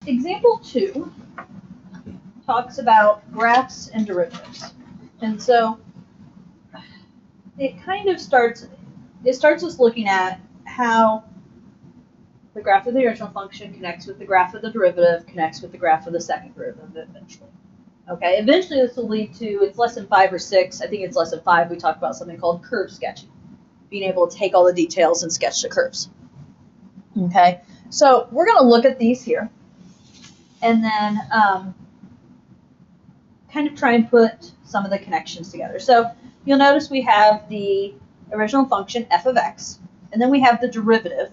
example 2 talks about graphs and derivatives. And so it kind of starts us looking at how the graph of the original function connects with the graph of the derivative, connects with the graph of the second derivative eventually. Okay, eventually this will lead to, it's lesson 5 or 6, I think it's lesson 5, we talk about something called curve sketching. Being able to take all the details and sketch the curves. Okay, so we're going to look at these here and then kind of try and put some of the connections together. So you'll notice we have the original function f of x, and then we have the derivative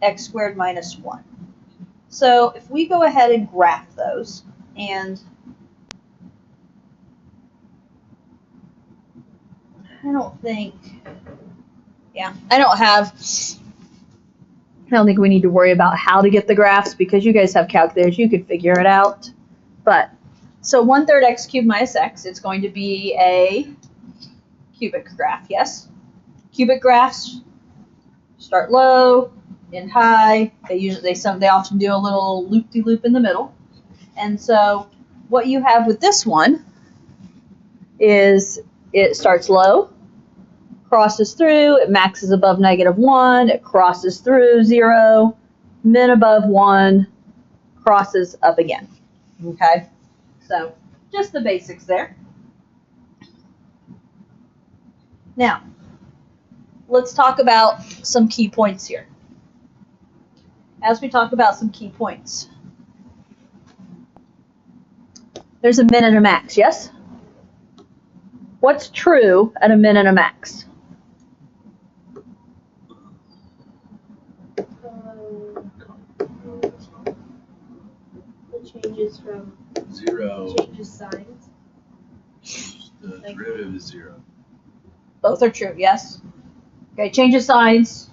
x squared minus 1. So if we go ahead and graph those, and I don't think we need to worry about how to get the graphs because you guys have calculators, you could figure it out. But so 1/3 x cubed minus x, it's going to be a cubic graph, yes? Cubic graphs start low, end high. They often do a little loop-de-loop in the middle. And so what you have with this one is it starts low, crosses through, it maxes above -1, it crosses through 0, min above 1, crosses up again. Okay? So just the basics there. Now, let's talk about some key points here. As we talk about some key points, there's a min and a max, yes? What's true at a min and a max? The changes from 0. Changes signs. The derivative is 0. Both are true, yes? Okay, changes signs,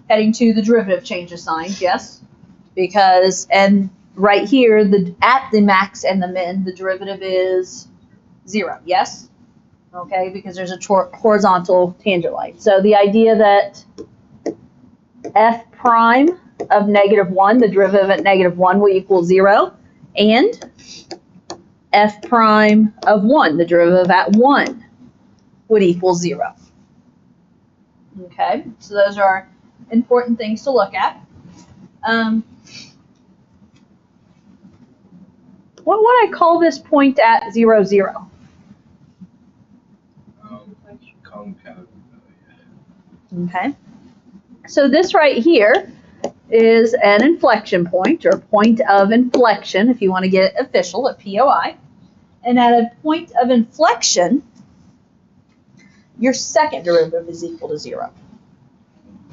heading to the derivative changes signs, yes? Because, and right here, at the max and the min, the derivative is 0, yes? Okay, because there's a horizontal tangent line. So the idea that f prime of -1, the derivative at -1 will equal 0, and f prime of 1, the derivative at 1, would equal 0. Okay, so those are important things to look at. What would I call this point at 0, 0? Concave. Okay, so this right here is an inflection point, or point of inflection, if you want to get it official, at POI. And at a point of inflection, your second derivative is equal to 0.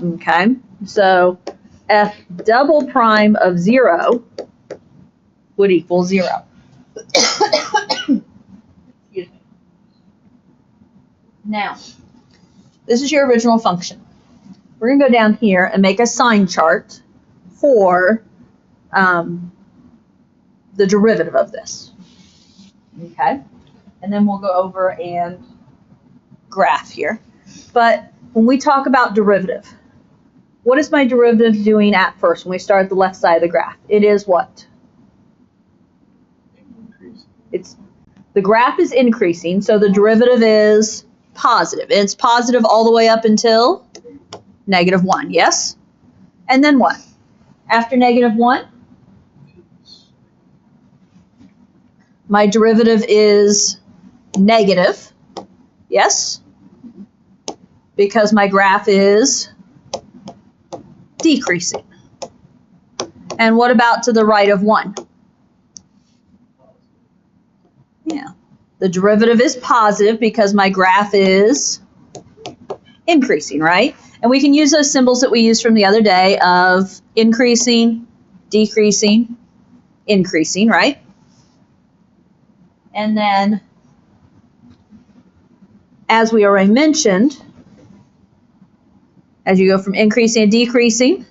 Okay, so f double prime of 0 would equal 0. Excuse me. Now, this is your original function. We're going to go down here and make a sign chart for the derivative of this. Okay, and then we'll go over and graph here. But when we talk about derivative, what is my derivative doing at first when we start at the left side of the graph? It is what? The graph is increasing, so the derivative is positive. It's positive all the way up until -1, yes? And then what? After -1, my derivative is negative, yes? Because my graph is decreasing. And what about to the right of 1? Yeah, the derivative is positive because my graph is increasing, right? And we can use those symbols that we used from the other day of increasing, decreasing, increasing, right? And then, as we already mentioned, as you go from increasing to decreasing,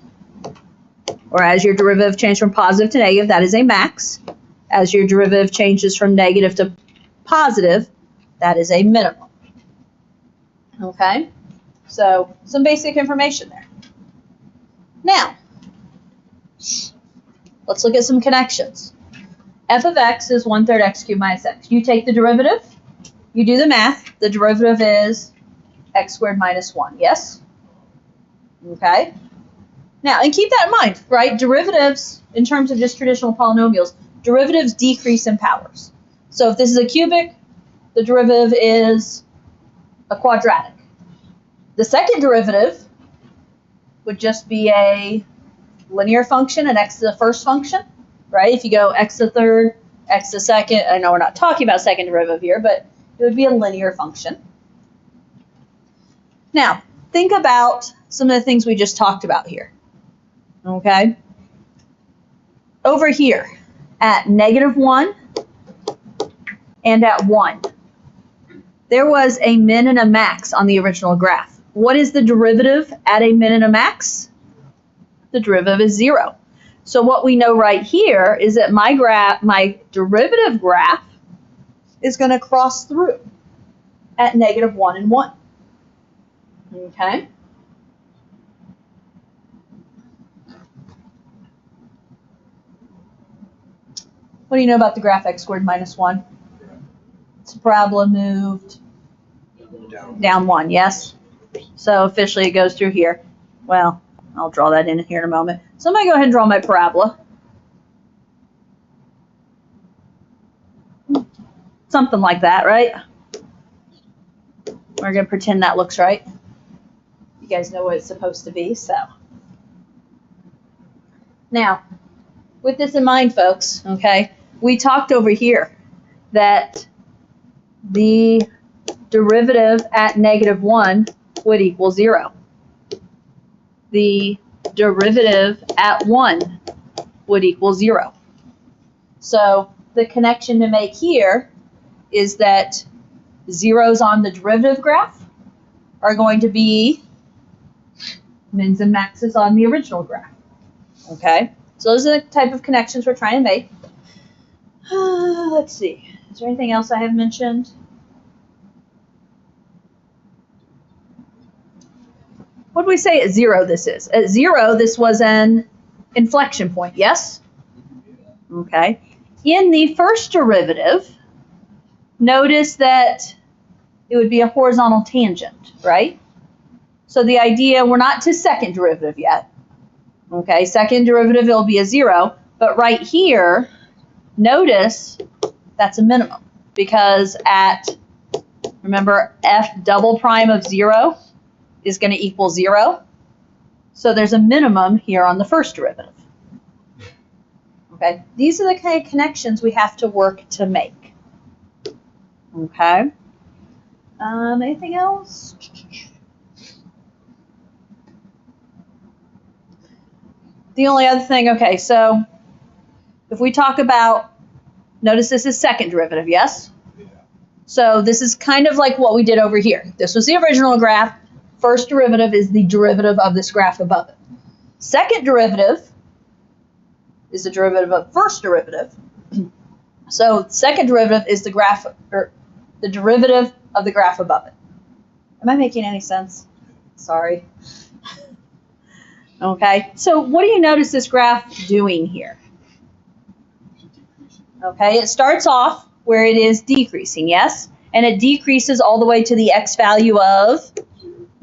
or as your derivative changes from positive to negative, that is a max. As your derivative changes from negative to positive, that is a minimum. Okay? So, some basic information there. Now, let's look at some connections. F of x is 1/3 x cubed minus x. You take the derivative, you do the math, the derivative is x squared minus 1, yes? Okay. Now, and keep that in mind, right? Derivatives, in terms of just traditional polynomials, derivatives decrease in powers. So if this is a cubic, the derivative is a quadratic. The second derivative would just be a linear function, and x to the first function, right? If you go x to the third, x to the second, I know we're not talking about second derivative here, but it would be a linear function. Now, think about some of the things we just talked about here, okay? Over here, at -1 and at 1, there was a min and a max on the original graph. What is the derivative at a min and a max? The derivative is 0. So what we know right here is that my derivative graph is going to cross through at -1 and 1. Okay? What do you know about the graph x squared minus 1? Its parabola moved down 1, yes? So officially it goes through here. Well, I'll draw that in here in a moment. Somebody go ahead and draw my parabola. Something like that, right? We're going to pretend that looks right. You guys know what it's supposed to be, so. Now, with this in mind, folks, okay, we talked over here that the derivative at -1 would equal 0. The derivative at 1 would equal 0. So the connection to make here is that zeros on the derivative graph are going to be mins and maxes on the original graph. Okay, so those are the type of connections we're trying to make. Let's see, is there anything else I have mentioned? What do we say at 0 this is? At 0, this was an inflection point, yes? Okay. In the first derivative, notice that it would be a horizontal tangent, right? So the idea, we're not to second derivative yet. Okay, second derivative, it'll be a 0. But right here, notice that's a minimum. Because at, remember, f double prime of 0 is going to equal 0. So there's a minimum here on the first derivative. Okay, these are the kind of connections we have to work to make. Okay, anything else? The only other thing, okay, so if we talk about, notice this is second derivative, yes? Yeah. So this is kind of like what we did over here. This was the original graph. First derivative is the derivative of this graph above it. Second derivative is the derivative of first derivative. So second derivative is the graph, or the derivative of the graph above it. Am I making any sense? Sorry. Okay, so what do you notice this graph doing here? Okay, it starts off where it is decreasing, yes? And it decreases all the way to the x value of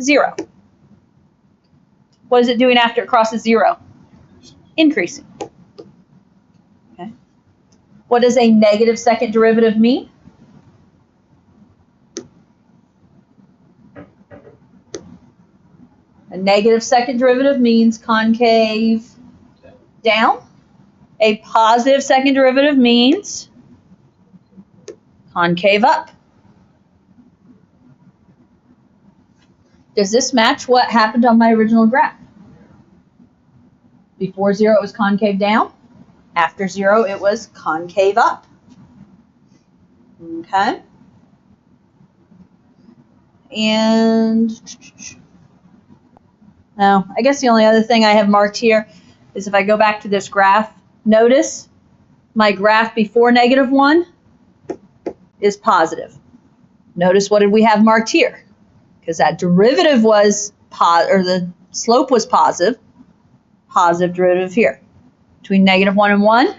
0. What is it doing after it crosses 0? Increasing. Okay. What does a negative second derivative mean? A negative second derivative means concave down. A positive second derivative means concave up. Does this match what happened on my original graph? Before 0, it was concave down. After 0, it was concave up. Okay. And now, I guess the only other thing I have marked here is if I go back to this graph, notice my graph before -1 is positive. Notice what did we have marked here? Because that derivative was or the slope was positive derivative here. between -1 and 1,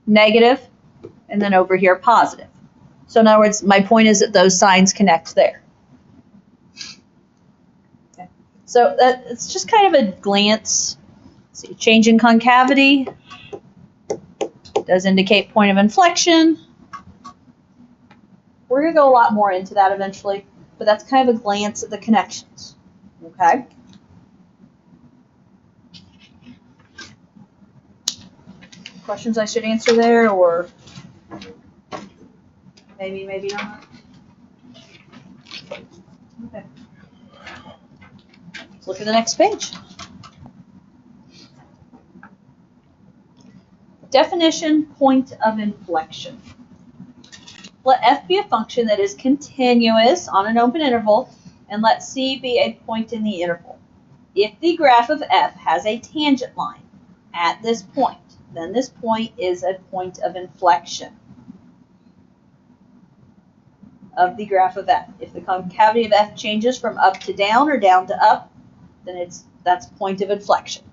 negative, and then over here positive. So in other words, my point is that those signs connect there. Okay. So it's just kind of a glance. Let's see, change in concavity does indicate point of inflection. We're going to go a lot more into that eventually, but that's kind of a glance at the connections. Okay? Questions I should answer there, or maybe not? Okay. Let's look at the next page. Definition, point of inflection. Let f be a function that is continuous on an open interval, and let c be a point in the interval. If the graph of f has a tangent line at this point, then this point is a point of inflection of the graph of f. If the concavity of f changes from up to down or down to up, then that's point of inflection.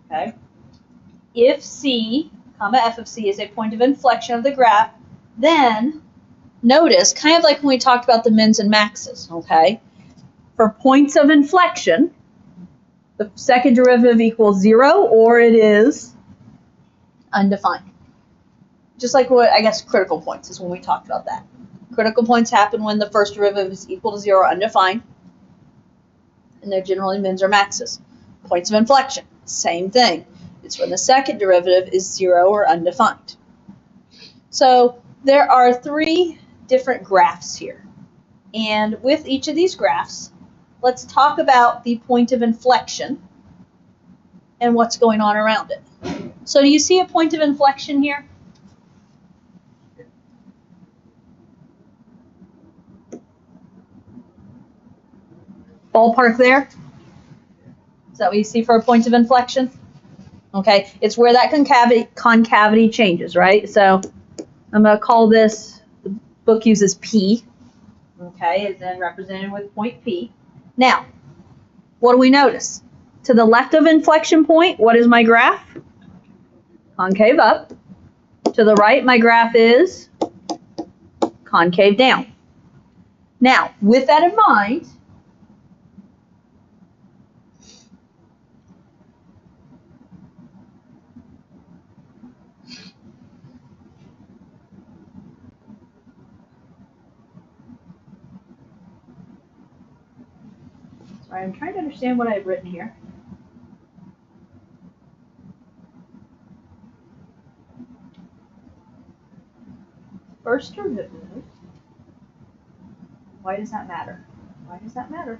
Okay? If c, comma f of c is a point of inflection of the graph, then notice, kind of like when we talked about the mins and maxes, okay? For points of inflection, the second derivative equals 0 or it is undefined. Just like what, I guess, critical points is when we talked about that. Critical points happen when the first derivative is equal to 0 or undefined, and they're generally mins or maxes. Points of inflection, same thing. It's when the second derivative is 0 or undefined. So there are 3 different graphs here. And with each of these graphs, let's talk about the point of inflection and what's going on around it. So do you see a point of inflection here? Ballpark there? Is that what you see for a point of inflection? Okay, it's where that concavity changes, right? So I'm going to call this, the book uses P, okay, it's then represented with point P. Now, what do we notice? To the left of inflection point, what is my graph? Concave up. To the right, my graph is concave down. Now, with that in mind, sorry, I'm trying to understand what I've written here. First derivative. Why does that matter? Why does that matter?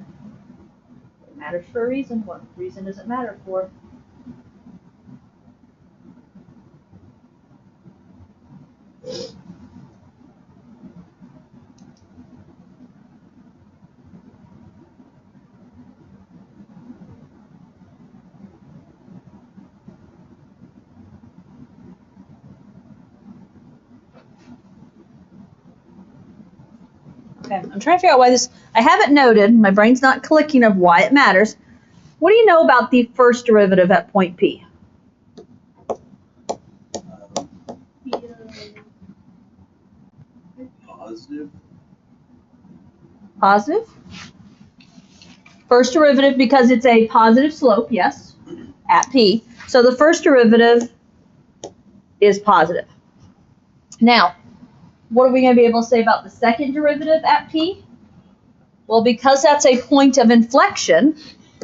It matters for a reason. What reason does it matter for? Okay, I'm trying to figure out why this, I have it noted, my brain's not clicking of why it matters. What do you know about the first derivative at point P? Positive. Positive? First derivative because it's a positive slope, yes, at P. So the first derivative is positive. Now, what are we going to be able to say about the second derivative at P? Well, because that's a point of inflection,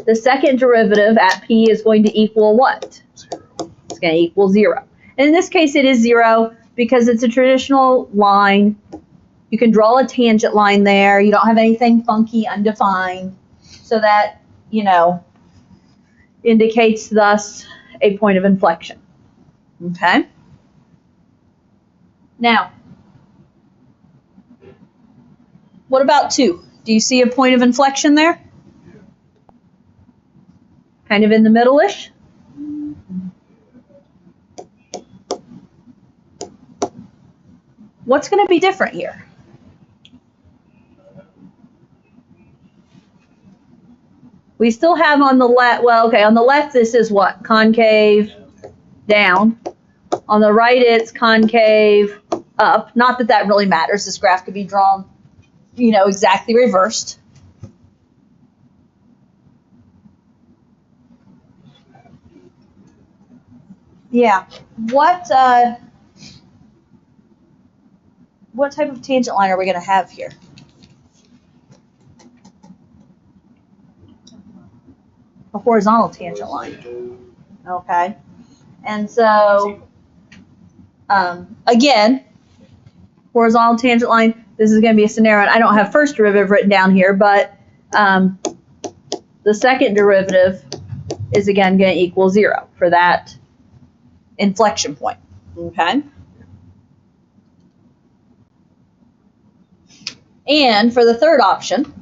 the second derivative at P is going to equal what? 0. It's going to equal 0. And in this case, it is 0 because it's a traditional line. You can draw a tangent line there. You don't have anything funky, undefined. So that, you know, indicates thus a point of inflection. Okay? Now, what about 2? Do you see a point of inflection there? Yeah. Kind of in the middle-ish? What's going to be different here? We still have on the left, well, okay, on the left this is what? Concave down. On the right, it's concave up. Not that that really matters. This graph could be drawn, exactly reversed. Yeah. What type of tangent line are we going to have here? A horizontal tangent line. Okay. And so, again, horizontal tangent line, this is going to be a scenario. I don't have first derivative written down here, but the second derivative is, again, going to equal 0 for that inflection point. Okay? And for the third option,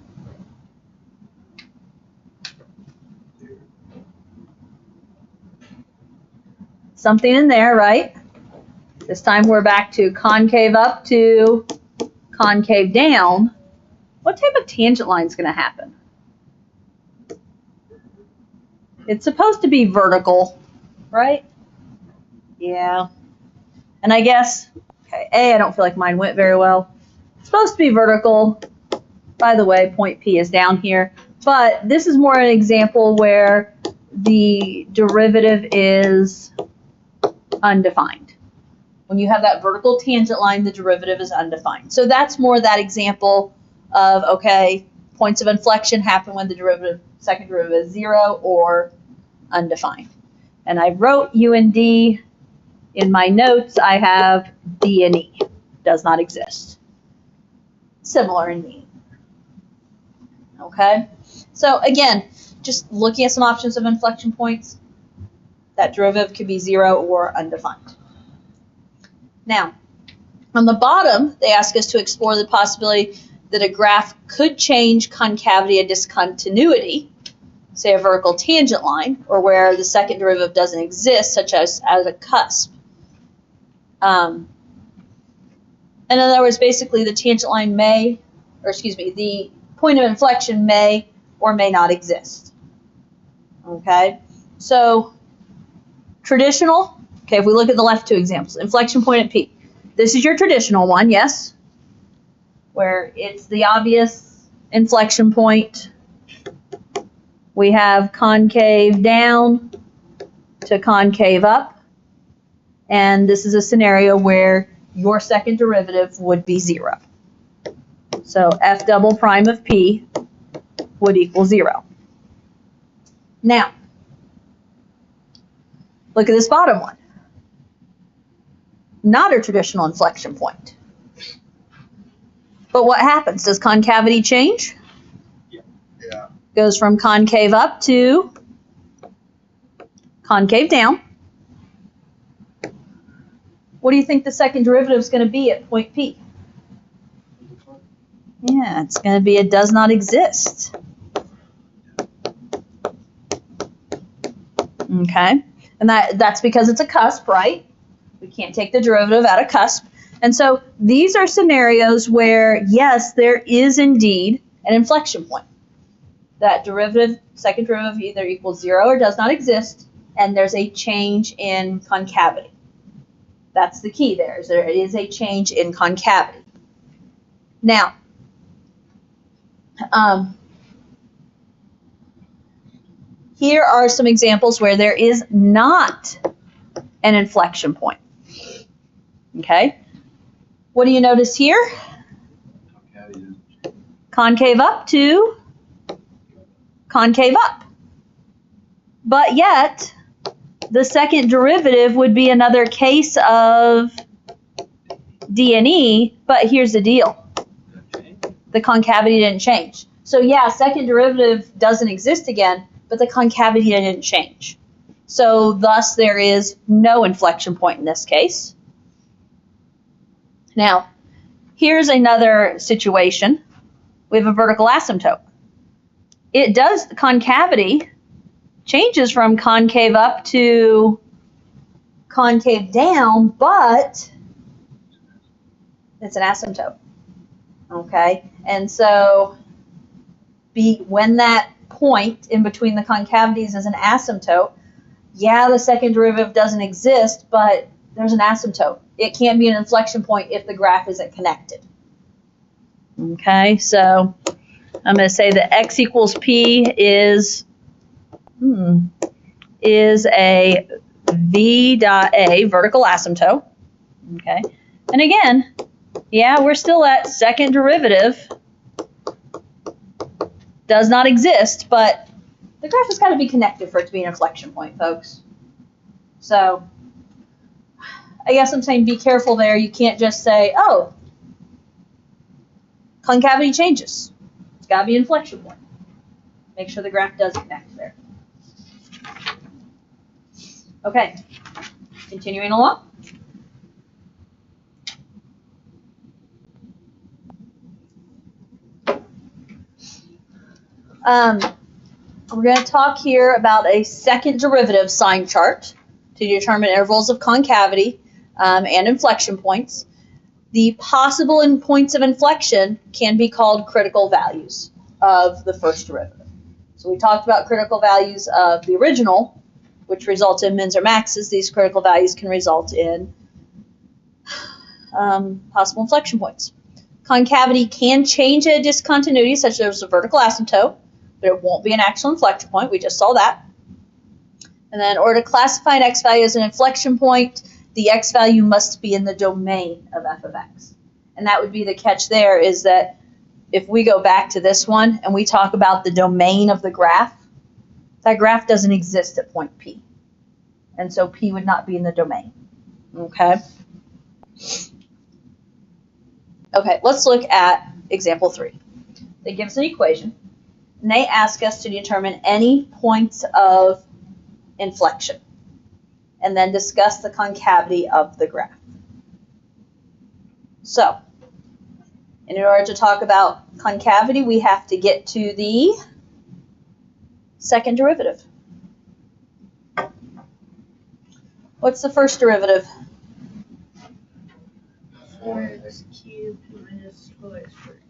something in there, right? This time we're back to concave up to concave down. What type of tangent line is going to happen? It's supposed to be vertical, right? Yeah. And I guess, okay, A, I don't feel like mine went very well. It's supposed to be vertical. By the way, point P is down here. But this is more an example where the derivative is undefined. When you have that vertical tangent line, the derivative is undefined. So that's more that example of, okay, points of inflection happen when the second derivative is 0 or undefined. And I wrote U and D. In my notes, I have D and E. Does not exist. Similar in meaning. Okay? So again, just looking at some options of inflection points, that derivative could be 0 or undefined. Now, on the bottom, they ask us to explore the possibility that a graph could change concavity and discontinuity, say a vertical tangent line, or where the second derivative doesn't exist, such as a cusp. In other words, basically the tangent line the point of inflection may or may not exist. Okay, so traditional, okay, if we look at the left two examples, inflection point at P. This is your traditional one, yes, where it's the obvious inflection point. We have concave down to concave up. And this is a scenario where your second derivative would be 0. So f double prime of P would equal 0. Now, look at this bottom one. Not a traditional inflection point. But what happens? Does concavity change? Yeah. Goes from concave up to concave down. What do you think the second derivative is going to be at point P? Yeah, it's going to be it does not exist. Okay, and that's because it's a cusp, right? We can't take the derivative at a cusp. And so these are scenarios where, yes, there is indeed an inflection point. That second derivative either equals 0 or does not exist, and there's a change in concavity. That's the key there, is there is a change in concavity. Now, here are some examples where there is not an inflection point. Okay? What do you notice here? Concave up to concave up. But yet, the second derivative would be another case of D and E, but here's the deal. The concavity didn't change. So yeah, second derivative doesn't exist again, but the concavity didn't change. So thus there is no inflection point in this case. Now, here's another situation. We have a vertical asymptote. The concavity changes from concave up to concave down, but it's an asymptote. Okay, and so when that point in between the concavities is an asymptote, yeah, the second derivative doesn't exist, but there's an asymptote. It can't be an inflection point if the graph isn't connected. Okay, so I'm going to say that x equals p is a v dot a vertical asymptote. Okay, and again, yeah, we're still at second derivative does not exist, but the graph has got to be connected for it to be an inflection point, folks. So I guess I'm saying be careful there. You can't just say, oh, concavity changes. It's got to be an inflection point. Make sure the graph does connect there. Okay, continuing along. We're going to talk here about a second derivative sign chart to determine intervals of concavity and inflection points. The possible points of inflection can be called critical values of the first derivative. So we talked about critical values of the original, which result in mins or maxes. These critical values can result in possible inflection points. Concavity can change a discontinuity, such as a vertical asymptote, but it won't be an actual inflection point. We just saw that. And then in order to classify an x value as an inflection point, the x value must be in the domain of f of x. And that would be the catch there, is that if we go back to this one and we talk about the domain of the graph, that graph doesn't exist at point P. And so P would not be in the domain. Okay? Okay, let's look at example 3. They give us an equation, and they ask us to determine any points of inflection, and then discuss the concavity of the graph. So, in order to talk about concavity, we have to get to the second derivative. What's the first derivative? 4x cubed minus 12x squared.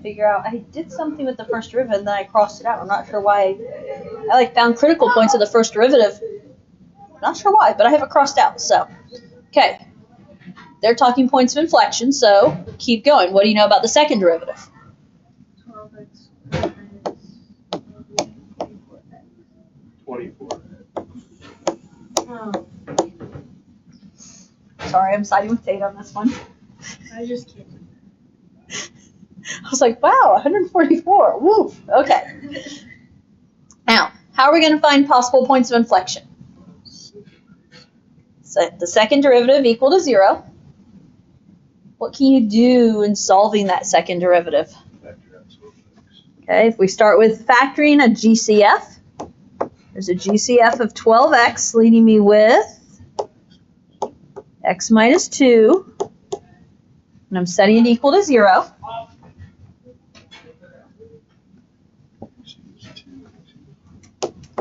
Figure out, I did something with the first derivative and then I crossed it out. I'm not sure why. I found critical points of the first derivative. Not sure why, but I have it crossed out. So, okay. They're talking points of inflection, so keep going. What do you know about the second derivative? 12x minus 24. Oh, Sorry, I'm siding with Tate on this one. I just can't. I was like, wow, 144. Woo. Okay. Now, how are we going to find possible points of inflection? Set the second derivative equal to 0. What can you do in solving that second derivative? Okay, if we start with factoring a GCF, there's a GCF of 12x leaving me with x minus 2, and I'm setting it equal to 0.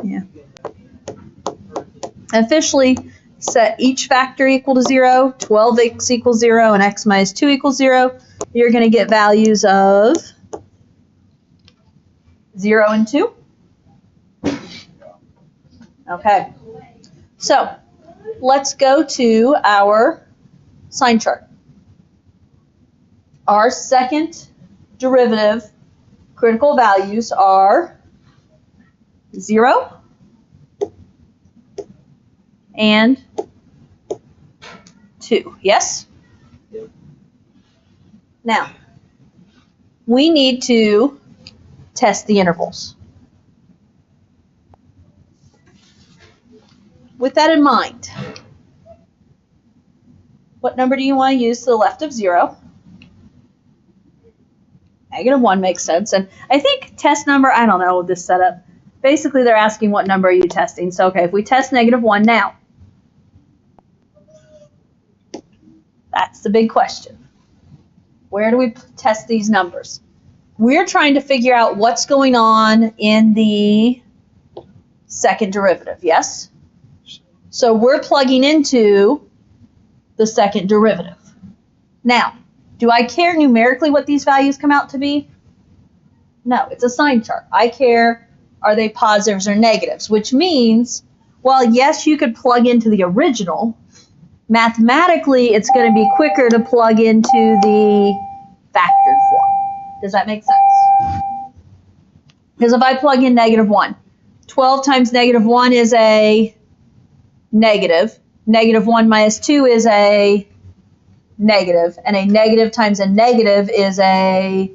Yeah. Officially set each factor equal to 0, 12x equals 0, and x minus 2 equals 0. You're going to get values of 0 and 2. Okay. So let's go to our sign chart. Our second derivative critical values are 0 and 2. Yes? Yep. Now, we need to test the intervals. With that in mind, what number do you want to use to the left of 0? -1 makes sense. And I think test number, I don't know this setup. Basically, they're asking what number are you testing. So, okay, if we test -1 now, that's the big question. Where do we test these numbers? We're trying to figure out what's going on in the second derivative, yes? So we're plugging into the second derivative. Now, do I care numerically what these values come out to be? No, it's a sign chart. I care, are they positives or negatives? Which means, well, yes, you could plug into the original. Mathematically, it's going to be quicker to plug into the factored form. Does that make sense? Because if I plug in -1, 12 times -1 is a negative. -1 minus 2 is a negative. And a negative times a negative is a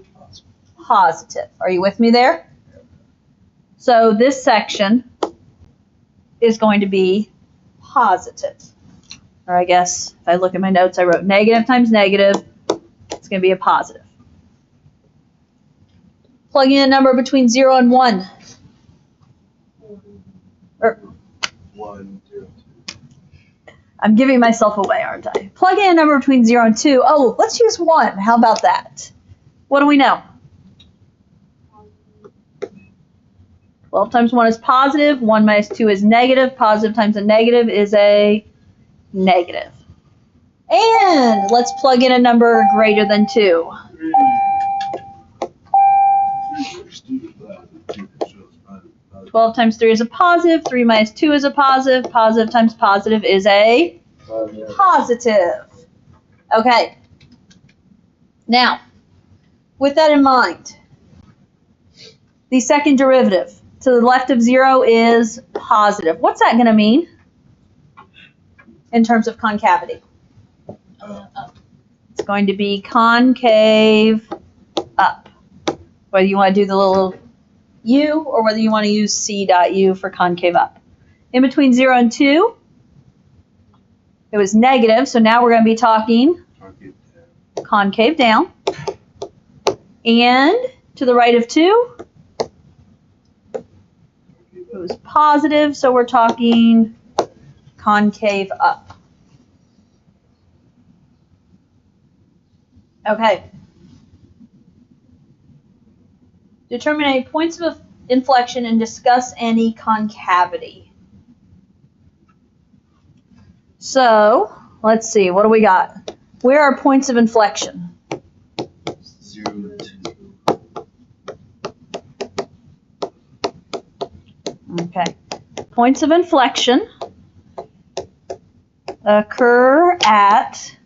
positive. Are you with me there? So this section is going to be positive. Or I guess if I look at my notes, I wrote negative times negative. It's going to be a positive. Plug in a number between 0 and 1. Or, 1, 2. I'm giving myself away, aren't I? Plug in a number between 0 and 2. Oh, let's use 1. How about that? What do we know? 12 times 1 is positive. 1 minus 2 is negative. Positive times a negative is a negative. And let's plug in a number greater than 2. 12 times 3 is a positive. 3 minus 2 is a positive. Positive times positive is a positive. Okay. Now, with that in mind, the second derivative to the left of 0 is positive. What's that going to mean in terms of concavity? Up. It's going to be concave up. Whether you want to do the little U or whether you want to use C.U for concave up. In between 0 and 2, it was negative, so now we're going to be talking concave down. And to the right of 2, it was positive, so we're talking concave up. Okay. Determine any points of inflection and discuss any concavity. So, let's see, what do we got? Where are points of inflection? 0, 2. Okay. Points of inflection occur at,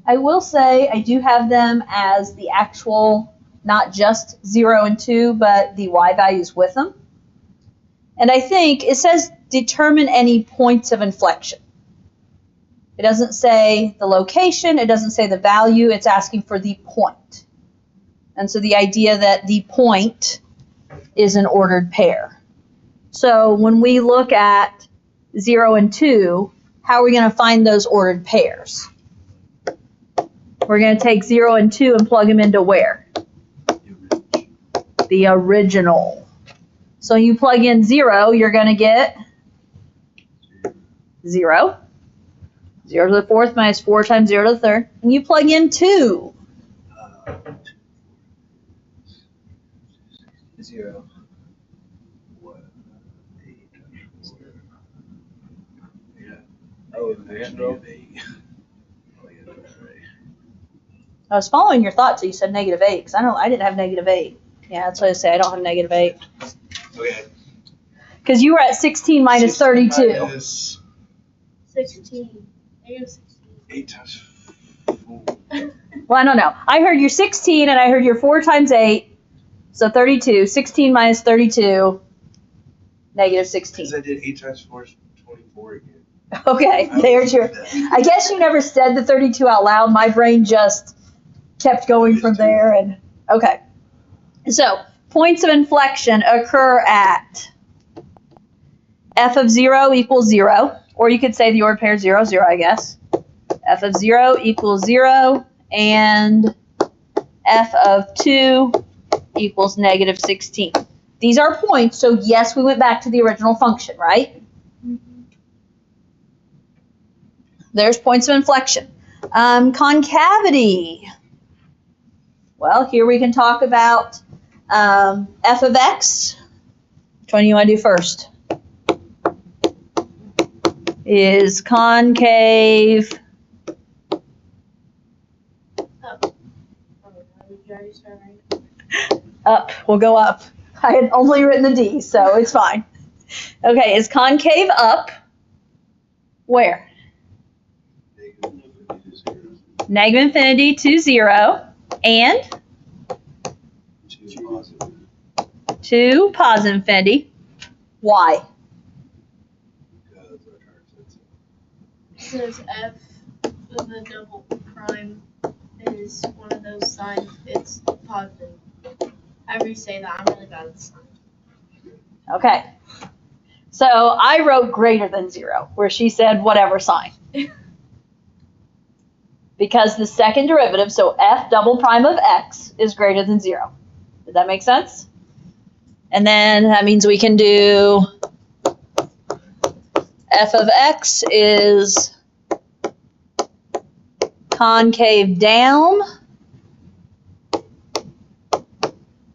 I will say I do have them as the actual, not just 0 and 2, but the y values with them. And I think it says determine any points of inflection. It doesn't say the location, it doesn't say the value, it's asking for the point. And so the idea that the point is an ordered pair. So when we look at 0 and 2, how are we going to find those ordered pairs? We're going to take 0 and 2 and plug them into where? The original. So you plug in 0, you're going to get 0. 0 to the 4th minus 4 times 0 to the 3rd. And you plug in 2. 0. 1, 8, 4. Yeah. Oh, -8. I was following your thought till you said -8, because I didn't have -8. Yeah, that's what I say. I don't have -8. Okay. Because you were at 16 minus 32. Minus 16. Negative 16. 8 times 4. Well, I don't know. I heard your 16 and I heard your 4 times 8. So 32. 16 minus 32. Negative 16. Because I did 8 times 4 is 24 again. Okay, there's your. I guess you never said the 32 out loud. My brain just kept going from there. And okay. So points of inflection occur at f of 0 equals 0. Or you could say the ordered pair 0, 0, I guess. F of 0 equals 0. And f of 2 equals negative 16. These are points, so yes, we went back to the original function, right? there's points of inflection. Concavity. Well, here we can talk about f of x. Which one do you want to do first? Is concave up? We'll go up. I had only written the D, so it's fine. Okay, is concave up? Where? Negative infinity to 0 and 2 positive infinity. Why? Because f of the double prime is one of those signs. It's positive. However you say that, I'm really bad at signs. Okay. So I wrote greater than 0, where she said whatever sign. Because the second derivative, so f double prime of x, is greater than 0. Does that make sense? And then that means we can do f of x is concave down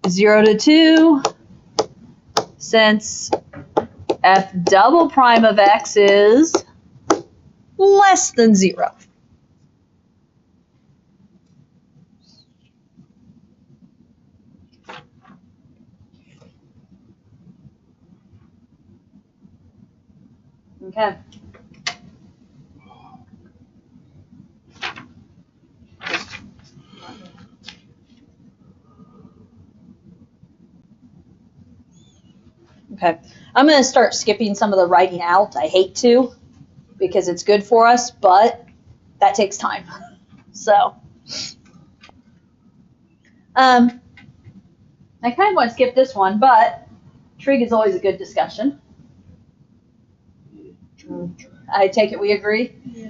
0 to 2, since f double prime of x is less than 0. Okay. Okay. I'm going to start skipping some of the writing out. I hate to because it's good for us, but that takes time. So, I kind of want to skip this one, but trig is always a good discussion. I take it we agree? Yeah.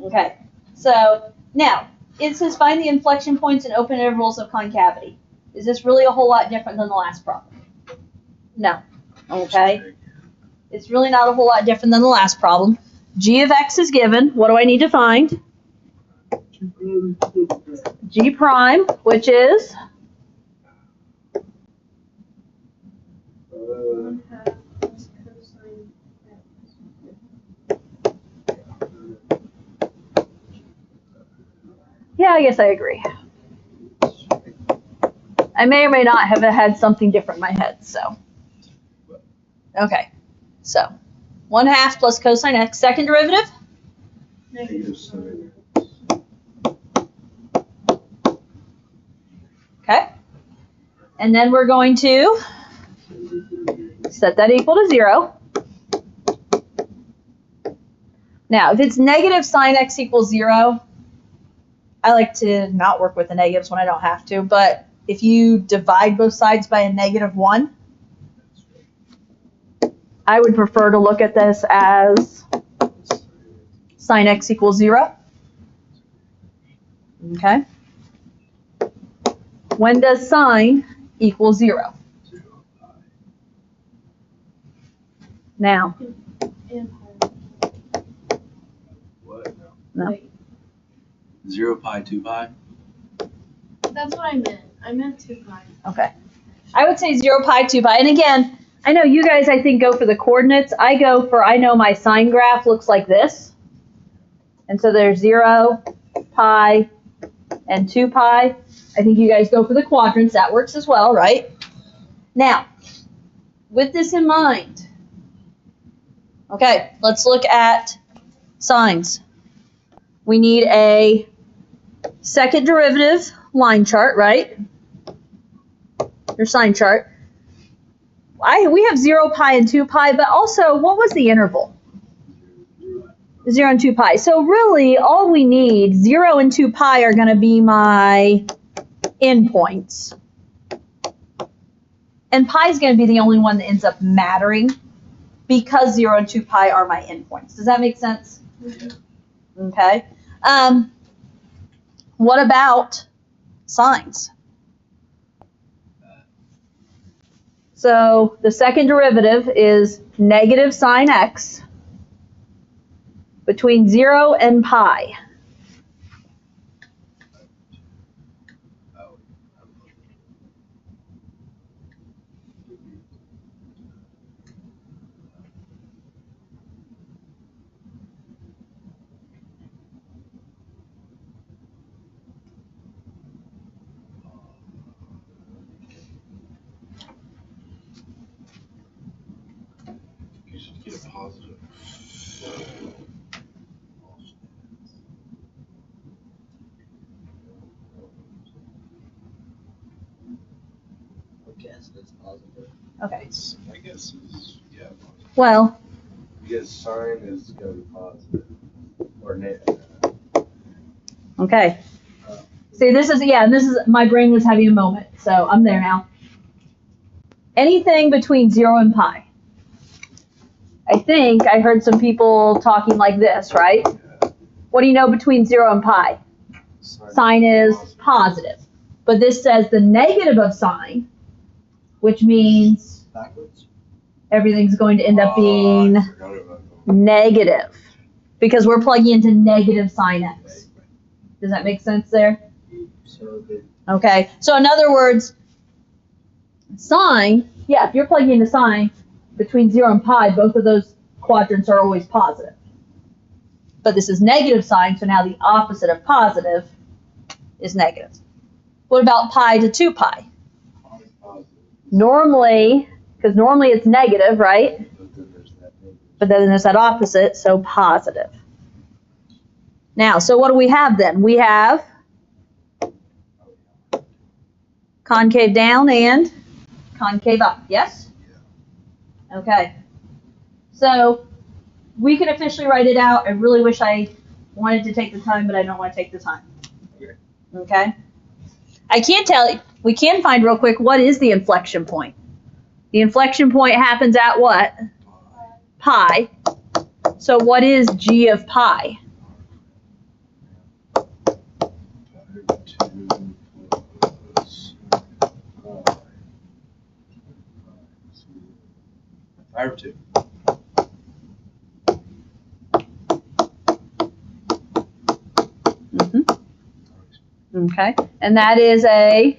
Okay. So, now, it says find the inflection points and open intervals of concavity. Is this really a whole lot different than the last problem? No. Okay. It's really not a whole lot different than the last problem. G of x is given. What do I need to find? G prime, which is? 1/2 plus cosine x. Yeah, I guess I agree. I may or may not have had something different in my head, so. Okay, so 1/2 plus cosine x, second derivative? Negative sine. Okay. And then we're going to set that equal to 0. Now, if it's negative sine x equals 0, I like to not work with the negatives when I don't have to, but if you divide both sides by a -1, I would prefer to look at this as sine x equals 0. Okay. When does sine equal 0? Now. And What? No. wait, 0 pi, 2 pi? that's what I meant. I meant 2 pi. Okay. I would say 0 pi, 2 pi. And again, I know you guys, I think, go for the coordinates. I go for, I know my sine graph looks like this. And so there's 0, pi, and 2 pi. I think you guys go for the quadrants. That works as well, right? Now, with this in mind, okay, let's look at sines. We need a second derivative line chart, right? Your sine chart. We have 0 pi and 2 pi, but also, what was the interval? 0 and 2 pi. So really, all we need, 0 and 2 pi are going to be my endpoints. And pi is going to be the only one that ends up mattering because 0 and 2 pi are my endpoints. Does that make sense? Okay. What about sines? So the second derivative is negative sine x. between 0 and pi. You should get a positive. I guess it's positive. Okay. I guess it's, yeah. Positive. Well, Because sine is going to be positive. Or negative. okay. See, this is, my brain was having a moment, so I'm there now. Anything between 0 and pi. I think I heard some people talking like this, right? Yeah. What do you know between 0 and pi? Sine is positive. But this says the negative of sine, which means Backwards. everything's going to end up being I forgot about that. negative. Because we're plugging into negative sine x. Does that make sense there? So the Okay. So in other words, sine, yeah, if you're plugging into sine, between 0 and pi, both of those quadrants are always positive. But this is negative sine, so now the opposite of positive is negative. What about pi to 2 pi? positive. Normally, because normally it's negative, right? But then there's that negative. But then there's that opposite, so positive. Now, so what do we have then? We have concave down and concave up, yes? Okay. So we can officially write it out. I really wish I wanted to take the time, but I don't want to take the time. Okay? I can't tell you. We can find real quick what is the inflection point. The inflection point happens at what? Pi. So what is g of pi? 5/2. Okay. And that is a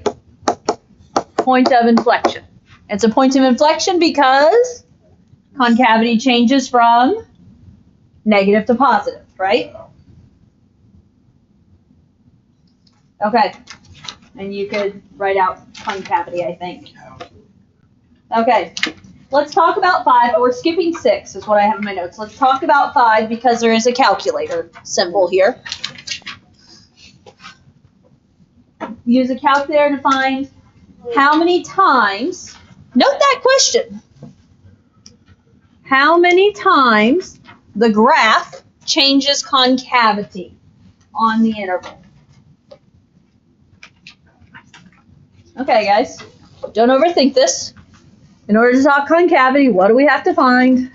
point of inflection. It's a point of inflection because concavity changes from negative to positive, right? Okay. And you could write out concavity, I think. Okay. Let's talk about 5. Oh, we're skipping 6 is what I have in my notes. Let's talk about 5 because there is a calculator symbol here. Use a calculator to find how many times, note that question, how many times the graph changes concavity on the interval. Okay, guys, don't overthink this. In order to talk concavity, what do we have to find?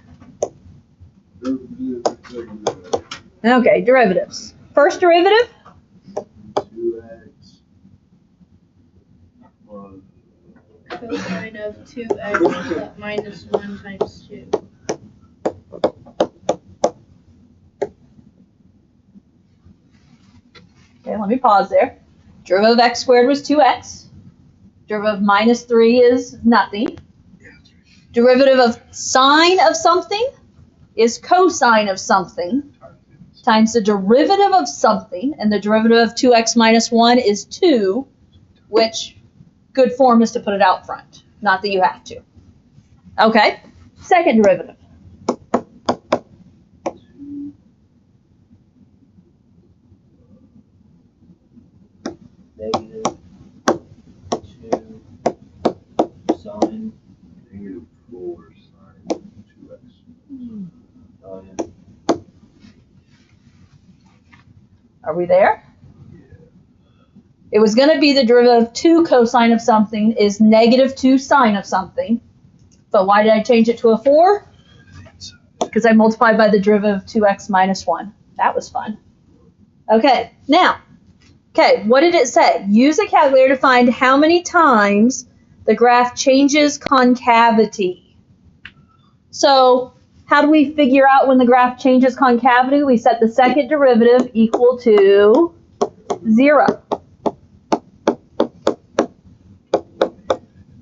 Okay, derivatives. First derivative? 2x. Cosine of 2x minus 1 times 2. Okay, let me pause there. Derivative of x squared was 2x. Derivative of minus 3 is nothing. Derivative of sine of something is cosine of something times the derivative of something, and the derivative of 2x minus 1 is 2, which good form is to put it out front, not that you have to. Okay, second derivative. Negative 2 sine. Negative 4 sine 2x. Oh, yeah. Are we there? Yeah. It was going to be the derivative of 2 cosine of something is negative 2 sine of something. But why did I change it to a 4? Because I multiplied by the derivative of 2x minus 1. That was fun. Okay, now, what did it say? Use a calculator to find how many times the graph changes concavity. So How do we figure out when the graph changes concavity? We set the second derivative equal to 0.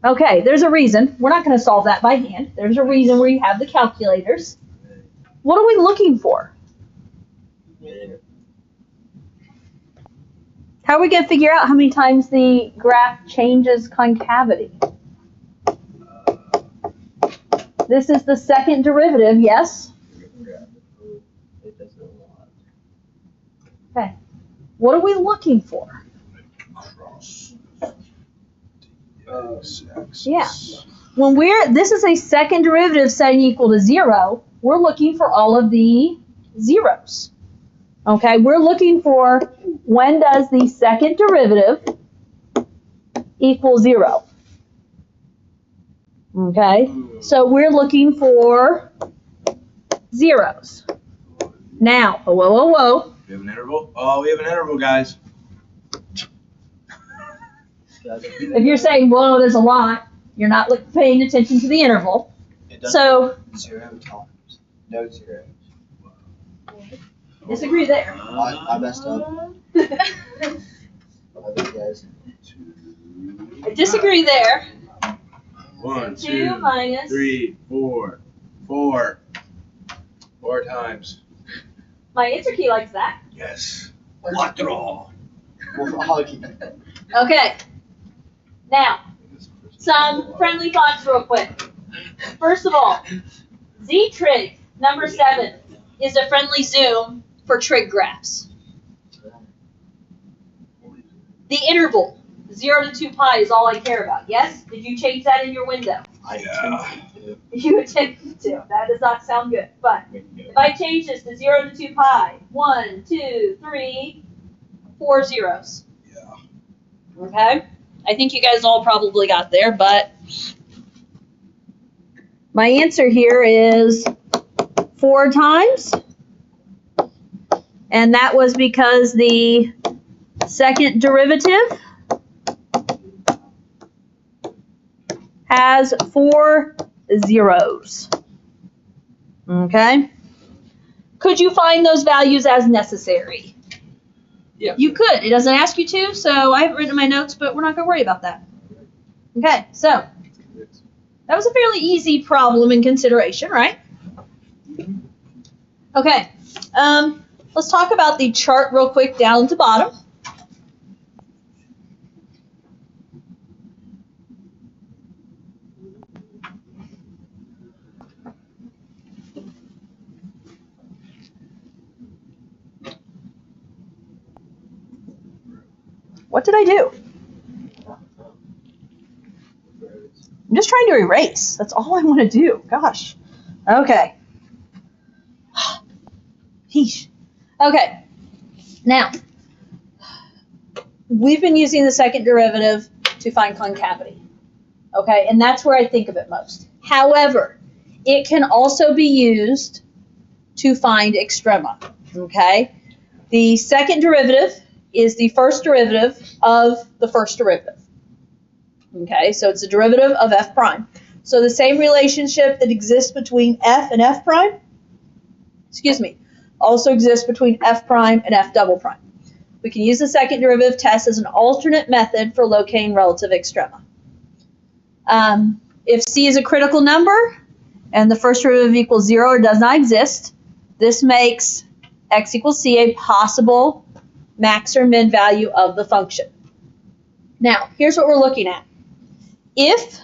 Okay, there's a reason. We're not going to solve that by hand. There's a reason where you have the calculators. What are we looking for? How are we going to figure out how many times the graph changes concavity? This is the second derivative, yes? It does a lot. Okay. What are we looking for? Cross. Yeah. When this is a second derivative setting equal to 0, we're looking for all of the zeros. Okay, we're looking for when does the second derivative equal 0. Okay, so we're looking for zeros. Now, whoa. We have an interval? Oh, we have an interval, guys. If you're saying, whoa, there's a lot, you're not paying attention to the interval. So, 0 times. No zeros. disagree there. I messed up. I bet guys. I disagree there. 1, 2 2, minus 3, 4. 4. 4 times. My answer key likes that. Yes. Cuatro. Okay. Now, some friendly thoughts real quick. First of all, Z-trig number 7 is a friendly zoom for trig graphs. The interval, 0 to 2 pi, is all I care about. Yes? Did you change that in your window? You attempted to. That does not sound good. But if I change this to 0 to 2 pi, 1, 2, 3, 4 zeros. Yeah. Okay? I think you guys all probably got there, but my answer here is 4 times. And that was because the second derivative has 4 zeros. Okay? Could you find those values as necessary? Yeah. You could. It doesn't ask you to, so I haven't written in my notes, but we're not going to worry about that. Okay, so that was a fairly easy problem in consideration, right? Okay, let's talk about the chart real quick down at the bottom. What did I do? I'm just trying to erase. That's all I want to do. Gosh. Okay. Heesh. Okay. Now, we've been using the second derivative to find concavity. Okay, and that's where I think of it most. However, it can also be used to find extrema. Okay? The second derivative is the first derivative of the first derivative. Okay, so it's a derivative of f prime. So the same relationship that exists between f and f prime, also exists between f prime and f double prime. We can use the second derivative test as an alternate method for locating relative extrema. If c is a critical number and the first derivative equals 0 or does not exist, this makes x equals c a possible max or min value of the function. Now, here's what we're looking at. If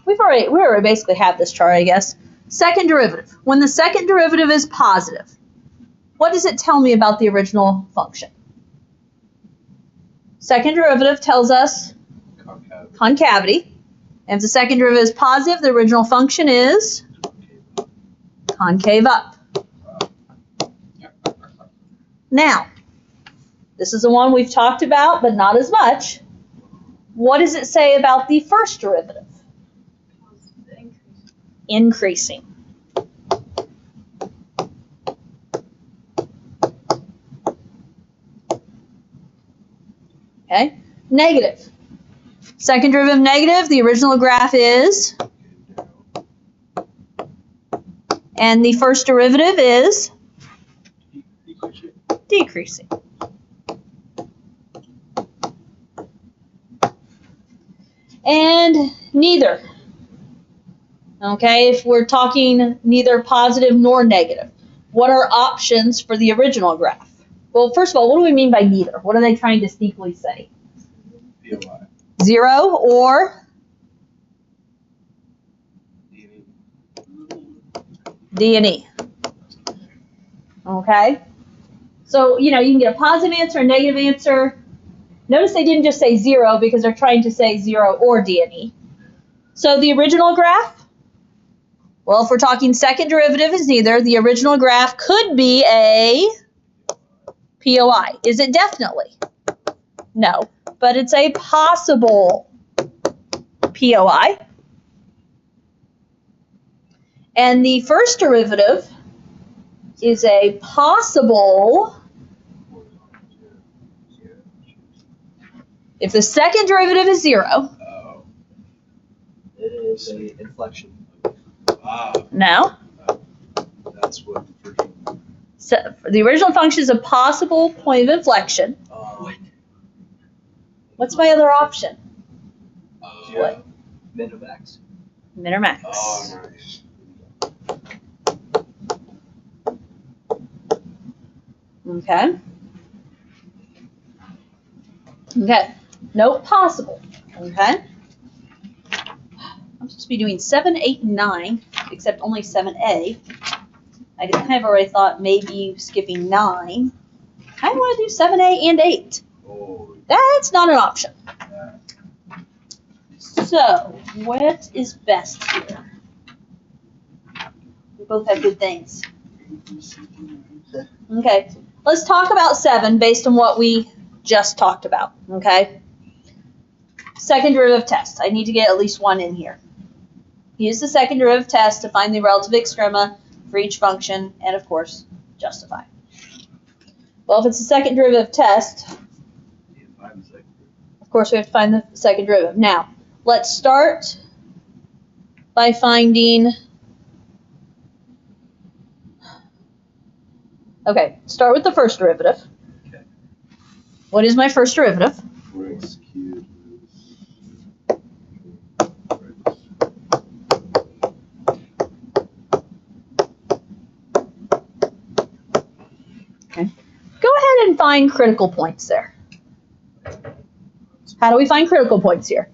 we already basically have this chart, I guess. Second derivative. When the second derivative is positive, what does it tell me about the original function? Second derivative tells us concavity. And if the second derivative is positive, the original function is concave up. Now, this is the one we've talked about, but not as much. What does it say about the first derivative? Increasing. Okay, negative. Second derivative negative, the original graph is And the first derivative is decreasing. And neither. Okay, if we're talking neither positive nor negative, what are options for the original graph? Well, first of all, what do we mean by neither? What are they trying to sneakily say? POI. 0 or D and E. Okay? So, you can get a positive answer, a negative answer. Notice they didn't just say 0 because they're trying to say 0 or D and E. So the original graph, well, if we're talking second derivative is neither, the original graph could be a POI. Is it definitely? No, but it's a possible POI. And the first derivative is a possible, if the second derivative is 0. Oh. It is a inflection. Ah, No. That's what freaking. So the original function is a possible point of inflection. What's my other option? What? Min of x. Min or max. Oh, nice. Okay. Okay. Note possible. Okay. I'm supposed to be doing 7, 8, and 9, except only 7a. I kind of already thought maybe skipping 9. I want to do 7a and 8. Oh, That's not an option. So, what is best here? We both have good things. Okay, let's talk about 7 based on what we just talked about, okay? Second derivative test. I need to get at least one in here. Use the second derivative test to find the relative extrema for each function and, of course, justify. Well, if it's a second derivative test, of course, we have to find the second derivative. Now, let's start by finding, okay, start with the first derivative. Okay. What is my first derivative? 4x cubed Go ahead and find critical points there. How do we find critical points here?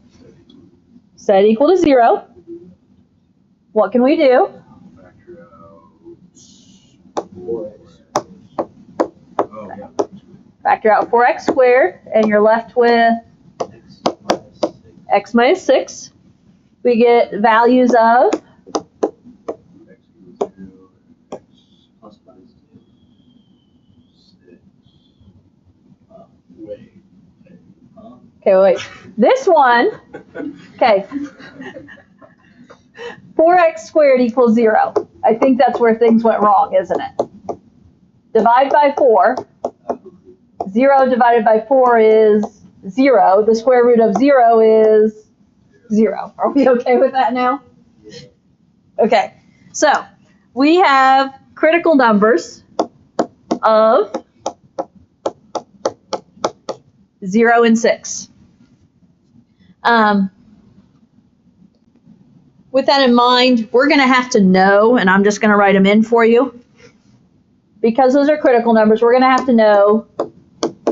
Set equal to 0. What can we do? factor out 4x. Oh, yeah. Factor out 4x squared, and you're left with X minus 6. x minus 6. We get values of x equals 0, x Plus minus 2. 6. Wait. okay, wait. This one, okay. 4x squared equals 0. I think that's where things went wrong, isn't it? Divide by 4. 0 divided by 4 is 0. The square root of 0 is 0. Are we okay with that now? Okay. So, we have critical numbers of 0 and 6. With that in mind, we're going to have to know, and I'm just going to write them in for you. Because those are critical numbers, we're going to have to know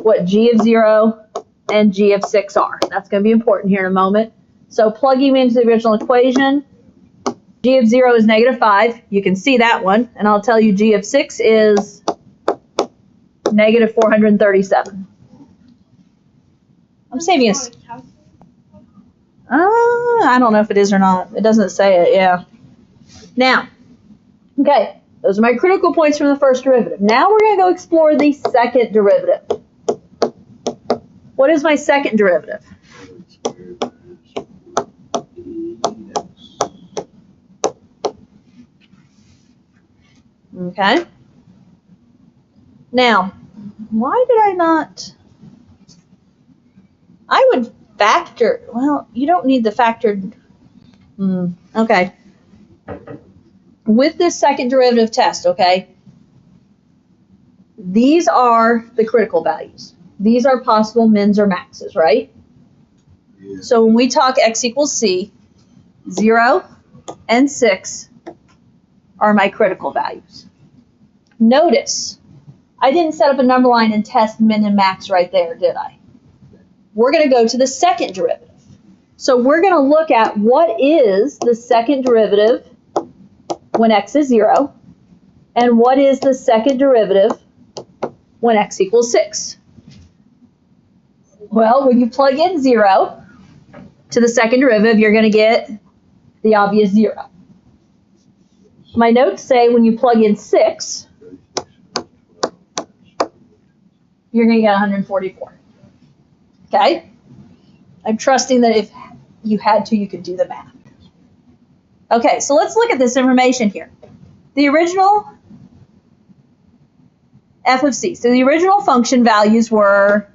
what g of 0 and g of 6 are. That's going to be important here in a moment. So plugging into the original equation, g of 0 is -5. You can see that one. And I'll tell you g of 6 is -437. I'm saving us. I don't know if it is or not. It doesn't say it, yeah. Now, okay, those are my critical points from the first derivative. Now we're going to go explore the second derivative. What is my second derivative? Okay. Now, why did I not? I would factor, well, you don't need the factored, okay. with this second derivative test, okay, these are the critical values. These are possible mins or maxes, right? Yeah. So when we talk x equals c, 0 and 6 are my critical values. Notice, I didn't set up a number line and test min and max right there, did I? We're going to go to the second derivative. So we're going to look at what is the second derivative when x is 0, and what is the second derivative when x equals 6. Well, when you plug in 0 to the second derivative, you're going to get the obvious 0. My notes say when you plug in 6, you're going to get 144. Okay? I'm trusting that if you had to, you could do the math. Okay, so let's look at this information here. The original f of c. So the original function values were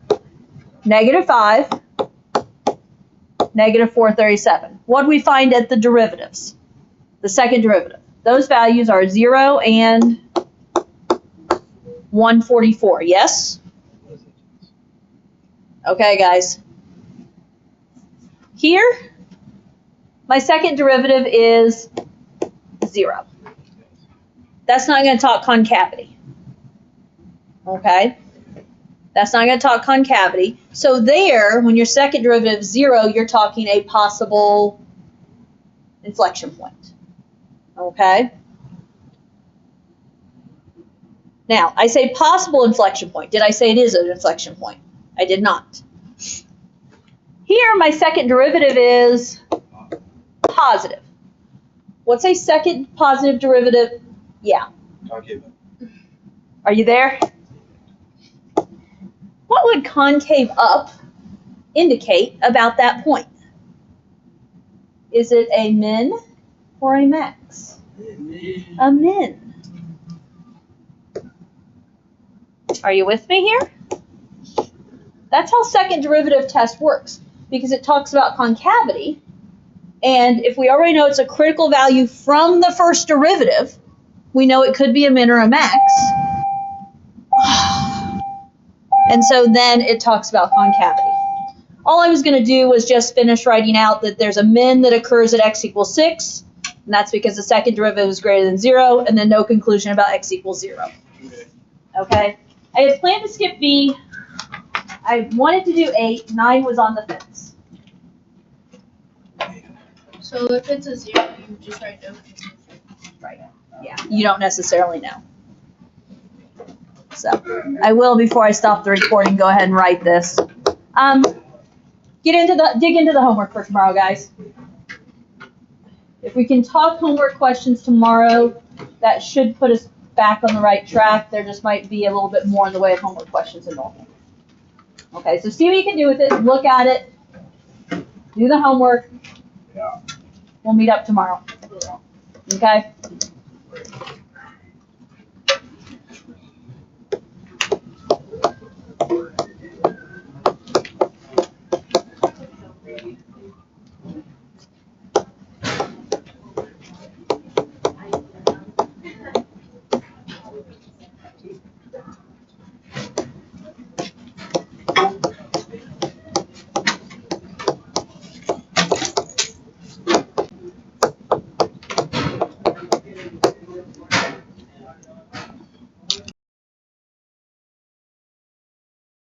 -5, -437. What do we find at the derivatives? The second derivative. Those values are 0 and 144, yes? Okay, guys. Here, my second derivative is 0. That's not going to talk concavity. Okay? That's not going to talk concavity. So there, when your second derivative is 0, you're talking a possible inflection point. Okay? Now, I say possible inflection point. Did I say it is an inflection point? I did not. Here, my second derivative is positive. What's a second positive derivative? Yeah. Concave. Are you there? What would concave up indicate about that point? Is it a min or a max? A min. Are you with me here? That's how second derivative test works, because it talks about concavity, and if we already know it's a critical value from the first derivative, we know it could be a min or a max. And so then it talks about concavity. All I was going to do was just finish writing out that there's a min that occurs at x equals 6, and that's because the second derivative is greater than 0, and then no conclusion about x equals 0. Okay? I had planned to skip B. I wanted to do 8. 9 was on the fence. So if it's a 0, you just write no conclusion. Right. Yeah. You don't necessarily know. So I will, before I stop the recording, go ahead and write this. Dig into the homework for tomorrow, guys. If we can talk homework questions tomorrow, that should put us back on the right track. There just might be a little bit more in the way of homework questions than normal. Okay, so see what you can do with it. Look at it. Do the homework. Yeah. We'll meet up tomorrow. Okay?